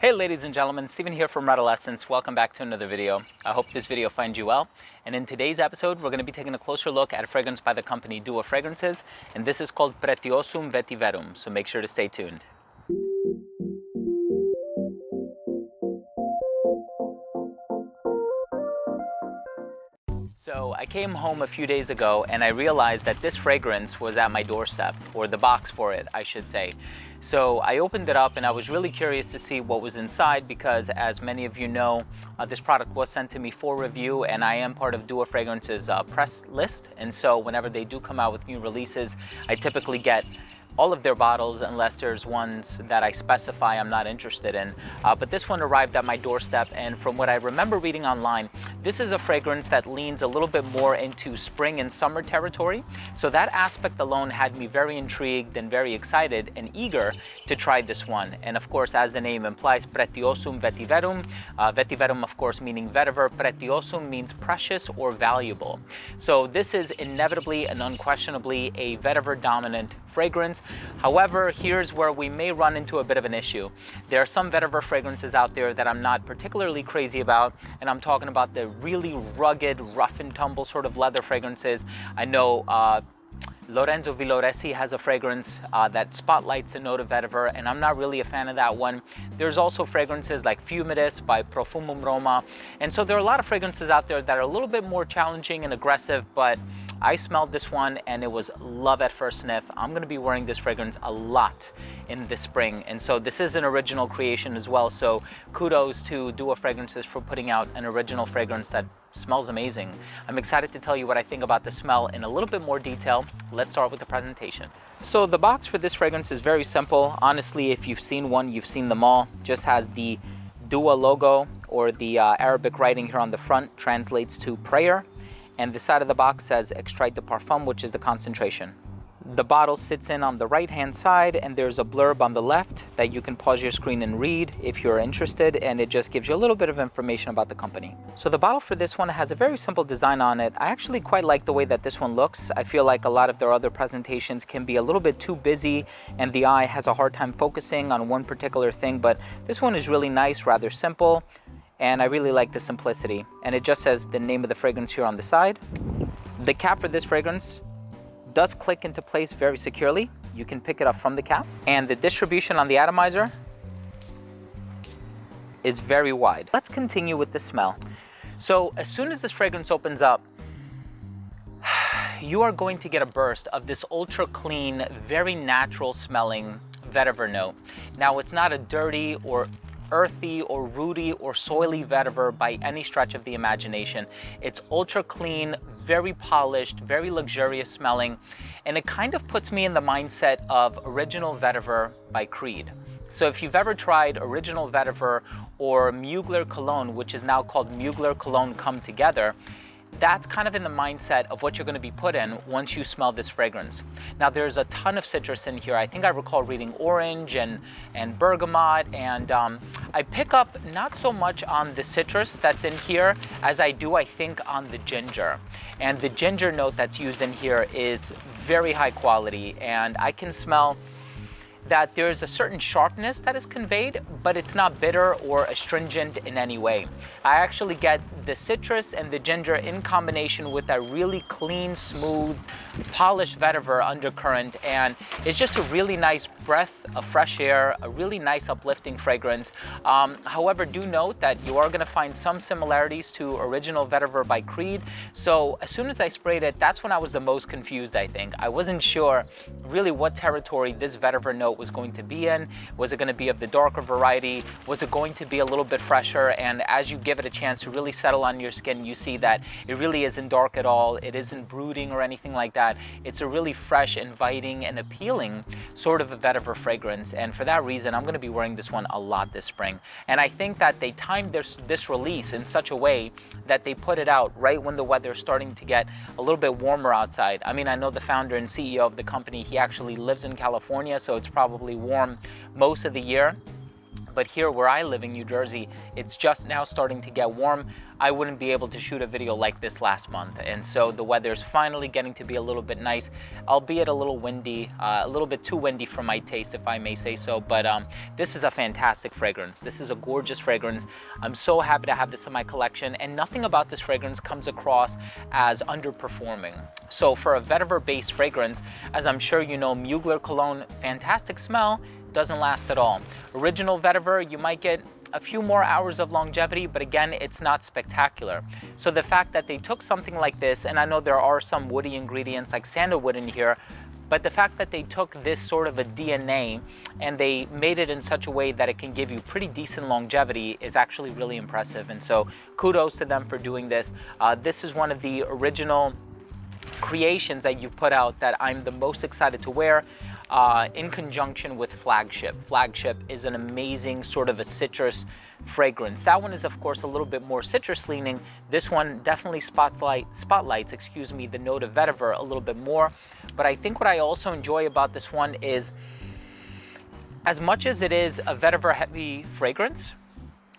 Hey ladies and gentlemen, Steven here from Redolescence. Welcome back to another video. I hope this video finds you well. And in today's episode, we're going to be taking a closer look at a fragrance by the company Dua Fragrances, and this is called Pretiosum Vetiverum, so make sure to stay tuned. So I came home a few days ago and I realized that this fragrance was at my doorstep, or the box for it, I should say. So I opened it up and I was really curious to see what was inside because, as many of you know, this product was sent to me for review and I am part of Dua Fragrances press list. And so whenever they do come out with new releases, I typically get all of their bottles unless there's ones that I specify I'm not interested in. But this one arrived at my doorstep, and from what I remember reading online, this is a fragrance that leans a little bit more into spring and summer territory. So that aspect alone had me very intrigued and very excited and eager to try this one. And of course, as the name implies, Pretiosum Vetiverum. Vetiverum, of course, meaning vetiver. Pretiosum means precious or valuable. So this is inevitably and unquestionably a vetiver dominant fragrance. However, here's where we may run into a bit of an issue. There are some vetiver fragrances out there that I'm not particularly crazy about, and I'm talking about the really rugged, rough and tumble sort of leather fragrances. I know Lorenzo Villoresi has a fragrance that spotlights a note of vetiver, and I'm not really a fan of that one. There's also fragrances like Fumidis by Profumum Roma, and so there are a lot of fragrances out there that are a little bit more challenging and aggressive, but I smelled this one and it was love at first sniff. I'm going to be wearing this fragrance a lot in the spring, and so this is an original creation as well, so kudos to Dua Fragrances for putting out an original fragrance that smells amazing. I'm excited to tell you what I think about the smell in a little bit more detail. Let's start with the presentation. So the box for this fragrance is very simple. Honestly, if you've seen one, you've seen them all. Just has the Dua logo, or the Arabic writing here on the front translates to prayer, and the side of the box says Extrait de Parfum, which is the concentration. The bottle sits in on the right hand side, and there's a blurb on the left that you can pause your screen and read if you're interested, and it just gives you a little bit of information about the company. So the bottle for this one has a very simple design on it. I actually quite like the way that this one looks. I feel like a lot of their other presentations can be a little bit too busy and the eye has a hard time focusing on one particular thing, but this one is really nice, rather simple, and I really like the simplicity. And it just says the name of the fragrance here on the side. The cap for this fragrance does click into place very securely. You can pick it up from the cap. And the distribution on the atomizer is very wide. Let's continue with the smell. So as soon as this fragrance opens up, you are going to get a burst of this ultra clean, very natural smelling vetiver note. Now, it's not a dirty or earthy or rooty or soily vetiver by any stretch of the imagination. It's ultra clean, very polished, very luxurious smelling, and it kind of puts me in the mindset of Original Vetiver by Creed. So if you've ever tried Original Vetiver or Mugler Cologne, which is now called Mugler Cologne Come Together, that's kind of in the mindset of what you're going to be put in once you smell this fragrance. Now, there's a ton of citrus in here. I think I recall reading orange and bergamot, and I pick up not so much on the citrus that's in here as I do, I think, on the ginger. And the ginger note that's used in here is very high quality, and I can smell that there's a certain sharpness that is conveyed, but it's not bitter or astringent in any way. I actually get the citrus and the ginger in combination with that really clean, smooth, polished vetiver undercurrent, and it's just a really nice breath of fresh air, a really nice uplifting fragrance. However, do note that you are gonna find some similarities to Original Vetiver by Creed. So as soon as I sprayed it, that's when I was the most confused, I think. I wasn't sure really what territory this vetiver note was going to be in. Was it going to be of the darker variety? Was it going to be a little bit fresher? And as you give it a chance to really settle on your skin, you see that it really isn't dark at all. It isn't brooding or anything like that. It's a really fresh, inviting, and appealing sort of a vetiver fragrance. And for that reason, I'm going to be wearing this one a lot this spring. And I think that they timed this release in such a way that they put it out right when the weather's starting to get a little bit warmer outside. I mean, I know the founder and CEO of the company, he actually lives in California, so it's probably warm most of the year. But here where I live in New Jersey, it's just now starting to get warm. I wouldn't be able to shoot a video like this last month. And so the weather's finally getting to be a little bit nice, albeit a little windy, a little bit too windy for my taste, if I may say so. But this is a fantastic fragrance. This is a gorgeous fragrance. I'm so happy to have this in my collection, and nothing about this fragrance comes across as underperforming. So for a vetiver-based fragrance, as I'm sure you know, Mugler cologne, fantastic smell, doesn't last at all. Original vetiver, you might get a few more hours of longevity, but again, it's not spectacular. So the fact that they took something like this, and I know there are some woody ingredients like sandalwood in here, but the fact that they took this sort of a DNA and they made it in such a way that it can give you pretty decent longevity is actually really impressive. And so kudos to them for doing this. This is one of the original creations that you've put out that I'm the most excited to wear. In conjunction with Flagship. Flagship is an amazing sort of a citrus fragrance. That one is of course a little bit more citrus leaning. This one definitely spotlights, the note of vetiver a little bit more. But I think what I also enjoy about this one is, as much as it is a vetiver heavy fragrance,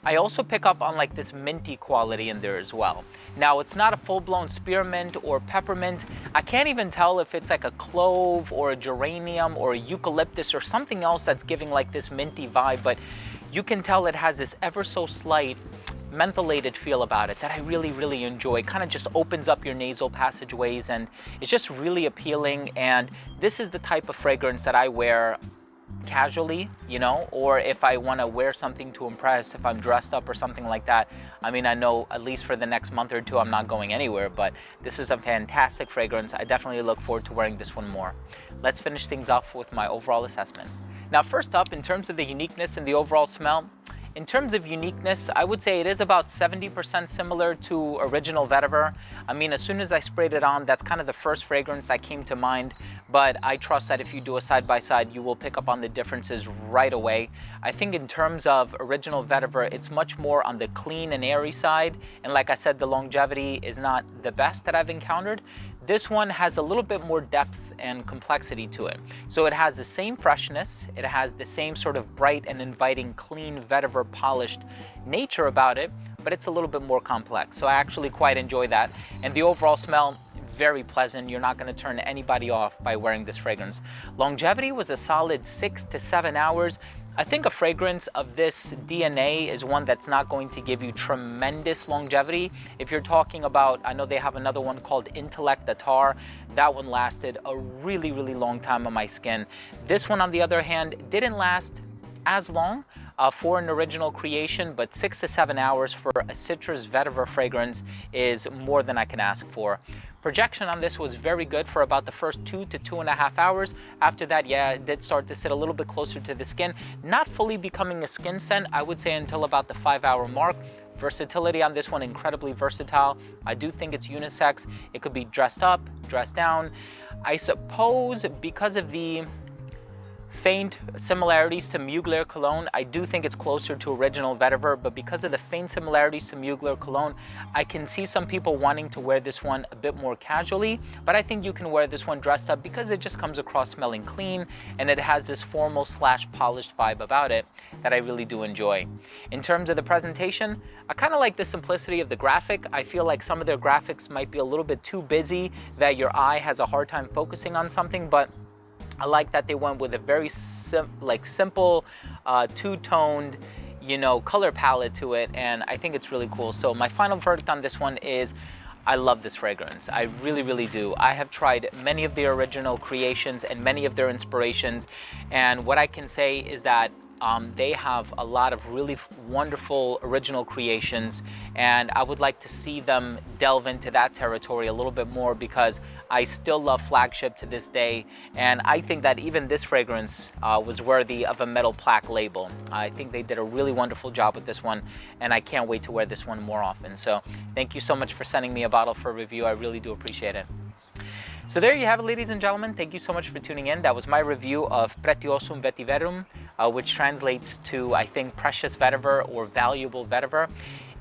I also pick up on like this minty quality in there as well. Now, it's not a full-blown spearmint or peppermint. I can't even tell if it's like a clove or a geranium or a eucalyptus or something else that's giving like this minty vibe, but you can tell it has this ever so slight mentholated feel about it that I really, really enjoy. It kind of just opens up your nasal passageways, and it's just really appealing. And this is the type of fragrance that I wear casually, you know, or if I want to wear something to impress, if I'm dressed up or something like that. I mean, I know at least for the next month or two I'm not going anywhere, but this is a fantastic fragrance. I definitely look forward to wearing this one more. Let's finish things off with my overall assessment. Now, first up, in terms of the uniqueness and the overall smell, in terms of uniqueness, I would say it is about 70% similar to original vetiver. I mean, as soon as I sprayed it on, that's kind of the first fragrance that came to mind, but I trust that if you do a side-by-side, you will pick up on the differences right away. I think in terms of original vetiver, it's much more on the clean and airy side, and like I said, the longevity is not the best that I've encountered. This one has a little bit more depth and complexity to it. So it has the same freshness, it has the same sort of bright and inviting, clean, vetiver, polished nature about it, but it's a little bit more complex. So I actually quite enjoy that. And the overall smell, very pleasant. You're not going to turn anybody off by wearing this fragrance. Longevity was a solid 6 to 7 hours. I think a fragrance of this DNA is one that's not going to give you tremendous longevity. If you're talking about, I know they have another one called Intellect Attar. That one lasted a really, really long time on my skin. This one, on the other hand, didn't last as long for an original creation, but 6 to 7 hours for a citrus vetiver fragrance is more than I can ask for. Projection on this was very good for about the first 2 to 2.5 hours. After that, yeah, it did start to sit a little bit closer to the skin. Not fully becoming a skin scent, I would say, until about the 5-hour mark. Versatility on this one, incredibly versatile. I do think it's unisex. It could be dressed up, dressed down. I suppose because of the faint similarities to Mugler cologne, I do think it's closer to original vetiver, but because of the faint similarities to Mugler cologne, I can see some people wanting to wear this one a bit more casually, but I think you can wear this one dressed up because it just comes across smelling clean and it has this formal / polished vibe about it that I really do enjoy. In terms of the presentation, I kind of like the simplicity of the graphic. I feel like some of their graphics might be a little bit too busy that your eye has a hard time focusing on something, but I like that they went with a very simple, two-toned, you know, color palette to it, and I think it's really cool. So my final verdict on this one is I love this fragrance. I really, really do. I have tried many of their original creations and many of their inspirations, and what I can say is that they have a lot of really wonderful original creations, and I would like to see them delve into that territory a little bit more because I still love Flagship to this day, and I think that even this fragrance was worthy of a metal plaque label. I think they did a really wonderful job with this one, and I can't wait to wear this one more often. So thank you so much for sending me a bottle for review. I really do appreciate it. So there you have it, ladies and gentlemen. Thank you so much for tuning in. That was my review of Pretiosum Vetiverum, which translates to, I think, precious vetiver or valuable vetiver.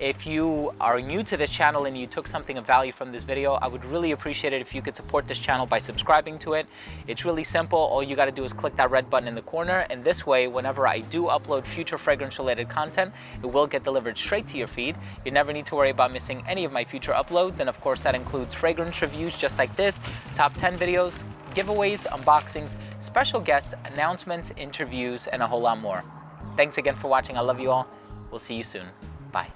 If you are new to this channel and you took something of value from this video, I would really appreciate it if you could support this channel by subscribing to it. It's really simple. All you got to do is click that red button in the corner, and this way, whenever I do upload future fragrance-related content, it will get delivered straight to your feed. You never need to worry about missing any of my future uploads, and of course, that includes fragrance reviews just like this, top 10 videos, giveaways, unboxings, special guests, announcements, interviews, and a whole lot more. Thanks again for watching. I love you all. We'll see you soon. Bye.